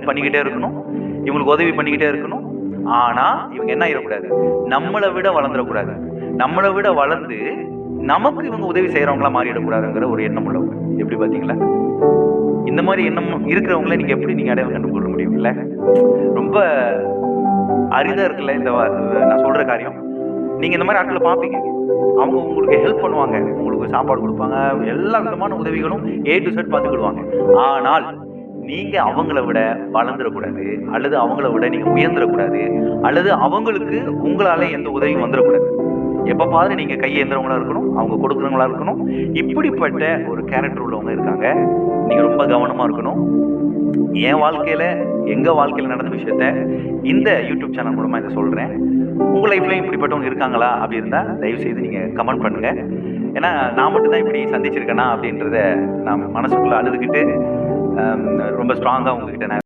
Help பண்ணிக்கிட்டே இருக்கணும், இவங்களுக்கு உதவி பண்ணிக்கிட்டே இருக்கணும். ஆனா இவங்க என்ன ஆயிடக்கூடாது, நம்மளை விட வளர்ந்துடக்கூடாது, நம்மளை விட வளர்ந்து நமக்கு இவங்க உதவி செய்யறவங்களா மாறிடக்கூடாதுங்கிற ஒரு எண்ணம் உள்ளவங்க. எப்படி பாத்தீங்களா? இந்த மாதிரி எண்ணம் இருக்கிறவங்கள நீங்க எப்படி நீங்க அடையாளம் கண்டுகொள்ள முடியும்? இல்ல ரொம்ப அரிதா இருக்குல்ல இந்த நான் சொல்ற காரியம். நீங்க இந்த மாதிரி ஆட்களை பார்ப்பீங்க, அவங்க உங்களுக்கு ஹெல்ப் பண்ணுவாங்க, உங்களுக்கு சாப்பாடு கொடுப்பாங்க, எல்லா விதமான உதவிகளும் A to Z பார்த்துக்கிடுவாங்க. ஆனால் நீங்க அவங்கள விட வளர்ந்துடக்கூடாது, அல்லது அவங்கள விட நீங்க உயர்ந்துடக்கூடாது, அல்லது அவங்களுக்கு உங்களால எந்த உதவியும் வந்துடக்கூடாது. எப்ப பாரு நீங்க கை ஏந்திரவங்களா இருக்கணும், அவங்க கொடுக்குறவங்களா இருக்கணும். இப்படிப்பட்ட ஒரு கேரக்டர் உள்ளவங்க இருக்காங்க. நீங்க ரொம்ப கவனமா இருக்கணும். என் வாழ்க்கையில, எங்க வாழ்க்கையில நடந்த விஷயத்த இந்த யூடியூப் சேனல் மூலமா இதை சொல்றேன். உங்க லைஃப்லயும் இப்படிப்பட்டவங்க இருக்காங்களா? அப்படி இருந்தா தயவு செய்து நீங்க கமெண்ட் பண்ணுங்க. ஏன்னா நான் மட்டும் தான் இப்படி சந்திச்சிருக்கேனா அப்படின்றத நான் மனசுக்குள்ள அழுதுகிட்டு ரொம்ப ஸ்ட்ராங்கா உங்ககிட்ட நான்